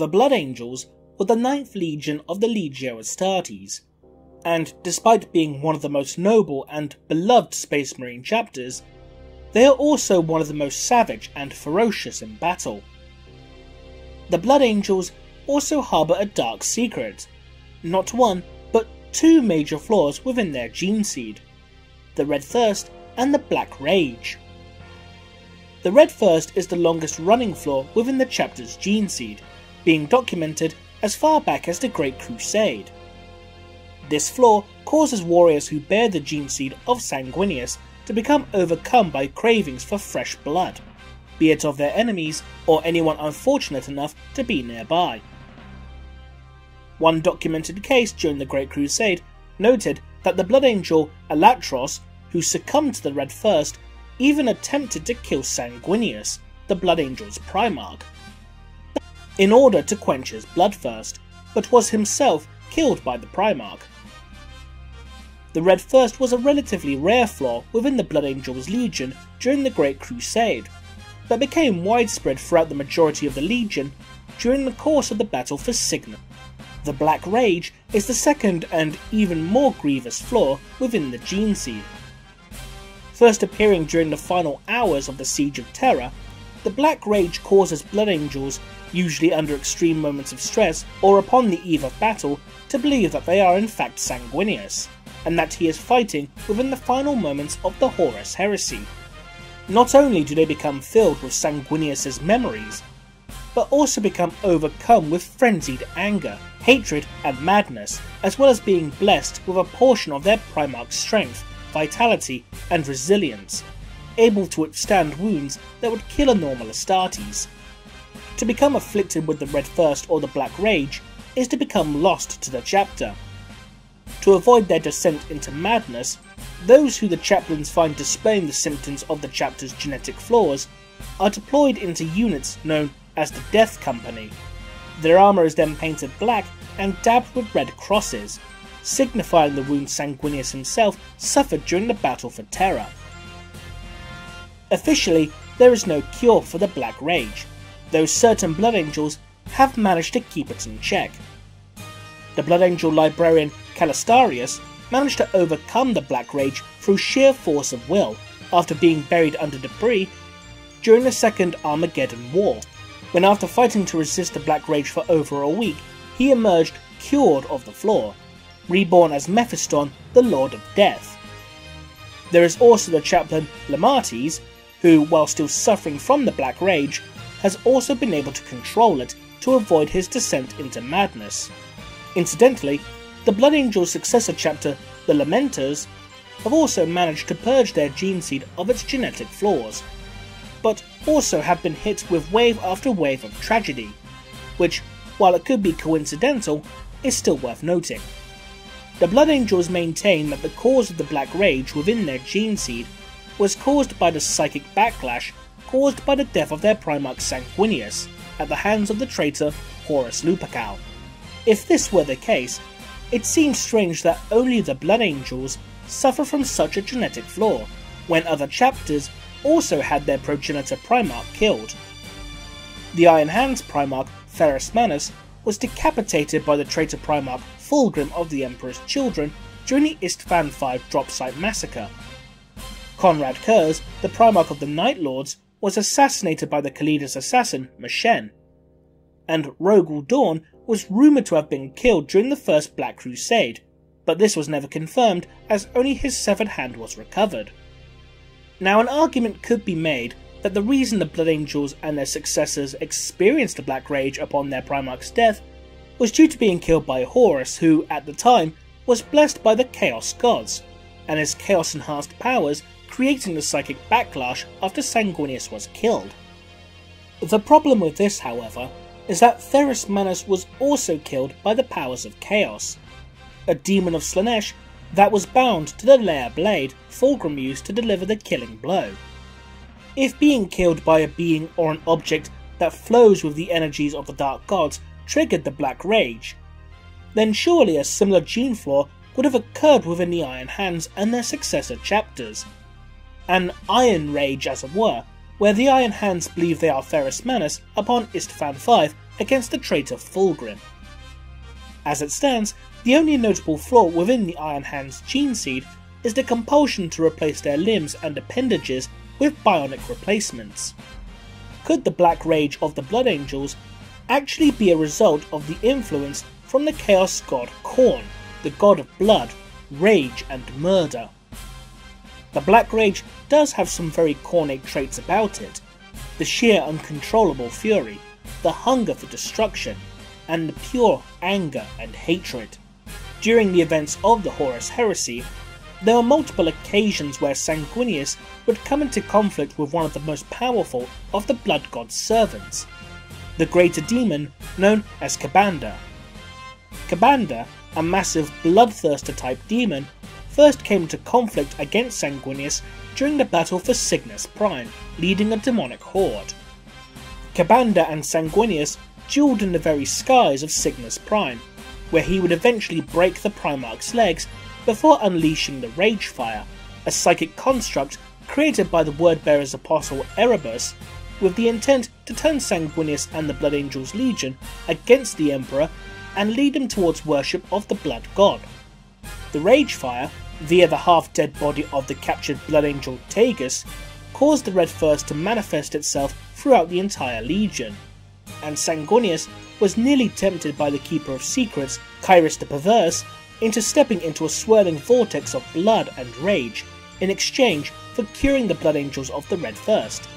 The Blood Angels were the 9th Legion of the Legio Astartes, and despite being one of the most noble and beloved Space Marine chapters, they are also one of the most savage and ferocious in battle. The Blood Angels also harbour a dark secret, not one, but 2 major flaws within their gene seed, the Red Thirst and the Black Rage. The Red Thirst is the longest running flaw within the chapter's gene seed, being documented as far back as the Great Crusade. This flaw causes warriors who bear the gene seed of Sanguinius to become overcome by cravings for fresh blood, be it of their enemies or anyone unfortunate enough to be nearby. One documented case during the Great Crusade noted that the Blood Angel Alatros, who succumbed to the Red Thirst, even attempted to kill Sanguinius, the Blood Angel's Primarch, in order to quench his bloodthirst, but was himself killed by the Primarch. The Red Thirst was a relatively rare flaw within the Blood Angels Legion during the Great Crusade, but became widespread throughout the majority of the Legion during the course of the battle for Signet. The Black Rage is the second and even more grievous flaw within the gene seed. First appearing during the final hours of the Siege of Terra, the Black Rage causes Blood Angels, usually under extreme moments of stress or upon the eve of battle, to believe that they are in fact Sanguinius, and that he is fighting within the final moments of the Horus Heresy. Not only do they become filled with Sanguinius's memories, but also become overcome with frenzied anger, hatred and madness, as well as being blessed with a portion of their Primarch's strength, vitality and resilience, able to withstand wounds that would kill a normal Astartes. To become afflicted with the Red Thirst or the Black Rage is to become lost to the chapter. To avoid their descent into madness, those who the chaplains find displaying the symptoms of the chapter's genetic flaws are deployed into units known as the Death Company. Their armour is then painted black and dabbed with red crosses, signifying the wounds Sanguinius himself suffered during the battle for Terra. Officially, there is no cure for the Black Rage, though certain Blood Angels have managed to keep it in check. The Blood Angel librarian Calistarius managed to overcome the Black Rage through sheer force of will after being buried under debris during the Second Armageddon War, when after fighting to resist the Black Rage for over a week, he emerged cured of the flaw, reborn as Mephiston, the Lord of Death. There is also the chaplain Lamates, who, while still suffering from the Black Rage, has also been able to control it to avoid his descent into madness. Incidentally, the Blood Angel's successor chapter, the Lamenters, have also managed to purge their gene seed of its genetic flaws, but also have been hit with wave after wave of tragedy, which, while it could be coincidental, is still worth noting. The Blood Angels maintain that the cause of the Black Rage within their gene seed was caused by the psychic backlash caused by the death of their Primarch Sanguinius at the hands of the traitor Horus Lupercal. If this were the case, it seems strange that only the Blood Angels suffer from such a genetic flaw, when other chapters also had their progenitor Primarch killed. The Iron Hands Primarch Ferrus Manus was decapitated by the traitor Primarch Fulgrim of the Emperor's Children during the Istvan V drop site massacre. Conrad Kurz, the Primarch of the Night Lords, was assassinated by the Kalida's assassin Meshen, and Rogul Dawn was rumoured to have been killed during the First Black Crusade, but this was never confirmed as only his severed hand was recovered. Now, an argument could be made that the reason the Blood Angels and their successors experienced the Black Rage upon their Primarch's death was due to being killed by Horus, who, at the time, was blessed by the Chaos Gods, and his chaos-enhanced powers creating the psychic backlash after Sanguinius was killed. The problem with this, however, is that Ferrus Manus was also killed by the powers of Chaos, a demon of Slaanesh that was bound to the Lair Blade Fulgrim used to deliver the killing blow. If being killed by a being or an object that flows with the energies of the Dark Gods triggered the Black Rage, then surely a similar gene flaw would have occurred within the Iron Hands and their successor chapters. An Iron Rage, as it were, where the Iron Hands believe they are Ferrus Manus upon Istvan V against the traitor Fulgrim. As it stands, the only notable flaw within the Iron Hand's gene seed is the compulsion to replace their limbs and appendages with bionic replacements. Could the Black Rage of the Blood Angels actually be a result of the influence from the Chaos God Khorne, the god of blood, rage and murder? The Black Rage does have some very Khornate traits about it: the sheer uncontrollable fury, the hunger for destruction, and the pure anger and hatred. During the events of the Horus Heresy, there were multiple occasions where Sanguinius would come into conflict with one of the most powerful of the Blood God's servants, the greater demon known as Ka'Bandha. Ka'Bandha, a massive bloodthirster type demon, first came into conflict against Sanguinius during the battle for Cygnus Prime, leading a demonic horde. Ka'Bandha and Sanguinius duelled in the very skies of Cygnus Prime, where he would eventually break the Primarch's legs before unleashing the Rage Fire, a psychic construct created by the Wordbearer's apostle Erebus, with the intent to turn Sanguinius and the Blood Angels Legion against the Emperor and lead them towards worship of the Blood God. The Rage Fire, via the half-dead body of the captured Blood Angel Tagus, caused the Red First to manifest itself throughout the entire Legion, and Sanguinius was nearly tempted by the Keeper of Secrets, Kyrus the Perverse, into stepping into a swirling vortex of blood and rage in exchange for curing the Blood Angels of the Red First,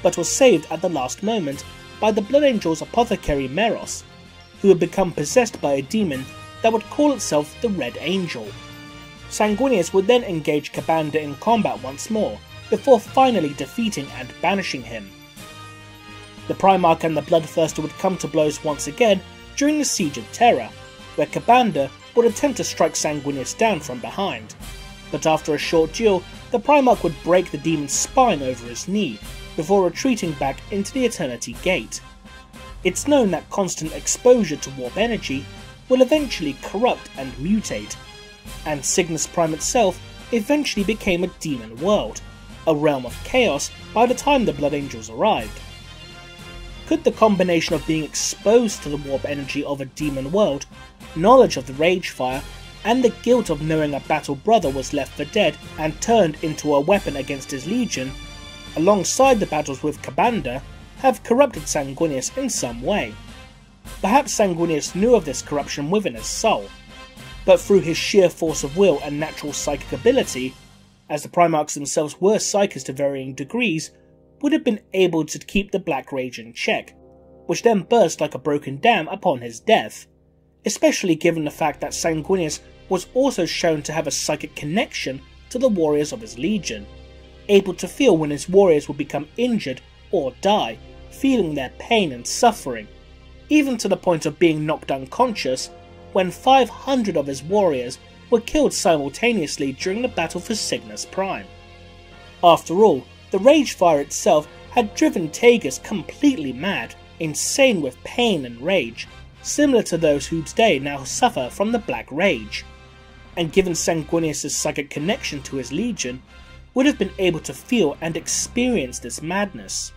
but was saved at the last moment by the Blood Angels apothecary Meros, who had become possessed by a demon that would call itself the Red Angel. Sanguinius would then engage Ka'Bandha in combat once more, before finally defeating and banishing him. The Primarch and the Bloodthirster would come to blows once again during the Siege of Terra, where Ka'Bandha would attempt to strike Sanguinius down from behind, but after a short duel, the Primarch would break the demon's spine over his knee, before retreating back into the Eternity Gate. It's known that constant exposure to warp energy will eventually corrupt and mutate, and Cygnus Prime itself eventually became a demon world, a realm of chaos by the time the Blood Angels arrived. Could the combination of being exposed to the warp energy of a demon world, knowledge of the Rage Fire, and the guilt of knowing a battle brother was left for dead and turned into a weapon against his legion, alongside the battles with Ka'Bandha, have corrupted Sanguinius in some way? Perhaps Sanguinius knew of this corruption within his soul, but through his sheer force of will and natural psychic ability, as the Primarchs themselves were psychics to varying degrees, would have been able to keep the Black Rage in check, which then burst like a broken dam upon his death, especially given the fact that Sanguinius was also shown to have a psychic connection to the warriors of his legion, able to feel when his warriors would become injured or die, feeling their pain and suffering, even to the point of being knocked unconscious when 500 of his warriors were killed simultaneously during the battle for Cygnus Prime. After all, the Rage Fire itself had driven Tagus completely mad, insane with pain and rage, similar to those who today now suffer from the Black Rage, and given Sanguinius' psychic connection to his legion, would have been able to feel and experience this madness.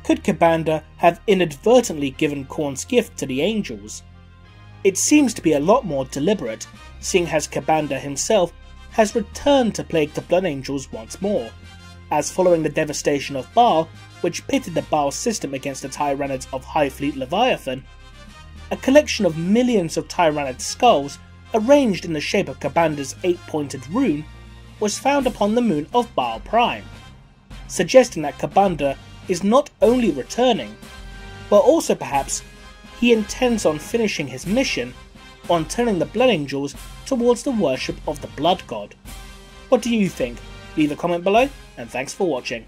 Could Ka'Bandha have inadvertently given Khorne's gift to the angels? It seems to be a lot more deliberate, seeing as Ka'Bandha himself has returned to plague the Blood Angels once more, as following the devastation of Baal, which pitted the Baal system against the Tyranids of High Fleet Leviathan, a collection of millions of Tyranid skulls arranged in the shape of Ka'Bandha's 8-pointed rune was found upon the moon of Baal Prime, suggesting that Ka'Bandha is not only returning, but also perhaps he intends on finishing his mission on turning the Blood Angels towards the worship of the Blood God. What do you think? Leave a comment below, and thanks for watching.